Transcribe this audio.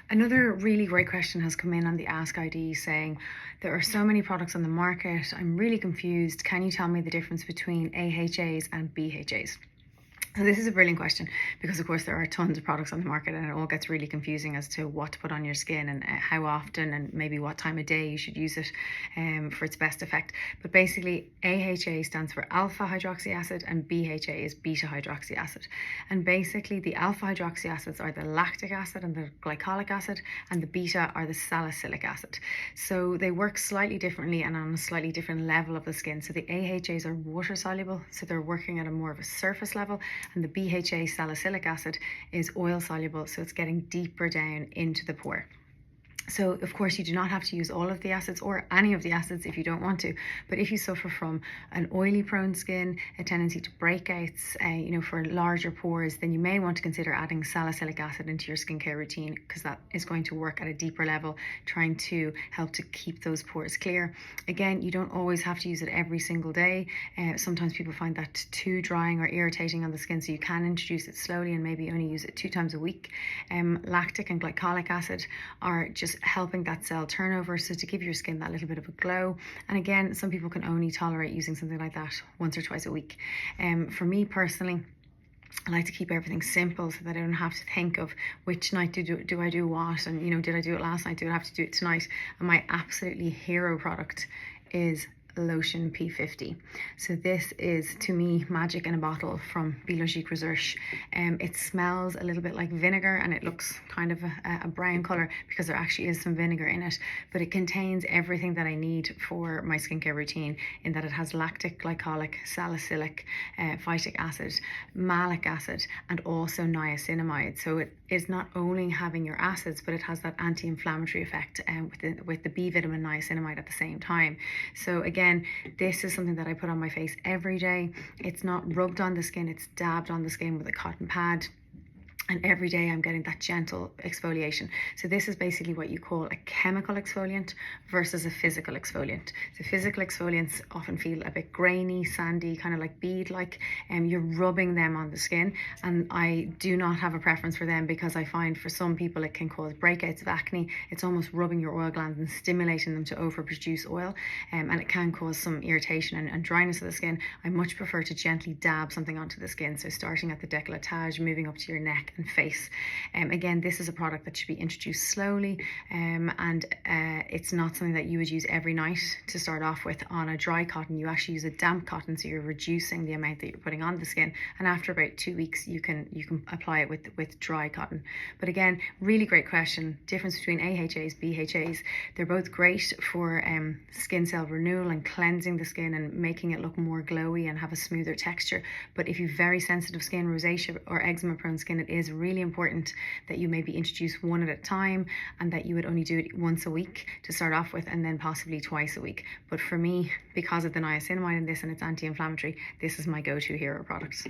Another really great question has come in on the Ask ID saying, there are so many products on the market, I'm really confused. Can you tell me the difference between AHAs and BHAs? So this is a brilliant question because, of course, there are tons of products on the market and it all gets really confusing as to what to put on your skin and how often and maybe what time of day you should use it for its best effect. But basically, AHA stands for alpha hydroxy acid and BHA is beta hydroxy acid. And basically, the alpha hydroxy acids are the lactic acid and the glycolic acid, and the beta are the salicylic acid. So they work slightly differently and on a slightly different level of the skin. So the AHAs are water soluble, so they're working at a more of a surface level. And the BHA salicylic acid is oil soluble, so it's getting deeper down into the pore. So, of course, you do not have to use all of the acids or any of the acids if you don't want to. But if you suffer from an oily prone skin, a tendency to breakouts, for larger pores, then you may want to consider adding salicylic acid into your skincare routine because that is going to work at a deeper level, trying to help to keep those pores clear. Again, you don't always have to use it every single day. Sometimes people find that too drying or irritating on the skin, so you can introduce it slowly and maybe only use it 2 times a week. Lactic and glycolic acid are just helping that cell turnover, so to give your skin that little bit of a glow. And again, some people can only tolerate using something like that once or twice a week. For me personally, I like to keep everything simple so that I don't have to think of which night do I do what, and did I do it last night, do I have to do it tonight. And my absolutely hero product is lotion P50. So this is, to me, magic in a bottle from Biologique Research. It smells a little bit like vinegar and it looks kind of a brown color because there actually is some vinegar in it, but it contains everything that I need for my skincare routine, in that it has lactic, glycolic, salicylic, phytic acid, malic acid, and also niacinamide. So it is not only having your acids, but it has that anti-inflammatory effect with the B vitamin niacinamide at the same time. So again, this is something that I put on my face every day. It's not rubbed on the skin, it's dabbed on the skin with a cotton pad. And every day I'm getting that gentle exfoliation. So this is basically what you call a chemical exfoliant versus a physical exfoliant. So physical exfoliants often feel a bit grainy, sandy, kind of like bead-like, and you're rubbing them on the skin. And I do not have a preference for them because I find for some people it can cause breakouts of acne. It's almost rubbing your oil glands and stimulating them to overproduce oil, and it can cause some irritation and dryness of the skin. I much prefer to gently dab something onto the skin. So starting at the décolletage, moving up to your neck and face. Again, this is a product that should be introduced slowly, and it's not something that you would use every night to start off with on a dry cotton. You actually use a damp cotton, so you're reducing the amount that you're putting on the skin, and after about 2 weeks you can apply it with dry cotton. But again, really great question. Difference between AHAs, BHAs, they're both great for skin cell renewal and cleansing the skin and making it look more glowy and have a smoother texture. But if you've very sensitive skin, rosacea or eczema prone skin, it is really important that you maybe introduce one at a time, and that you would only do it once a week to start off with, and then possibly twice a week. But for me, because of the niacinamide in this and it's anti-inflammatory, this is my go-to hero product.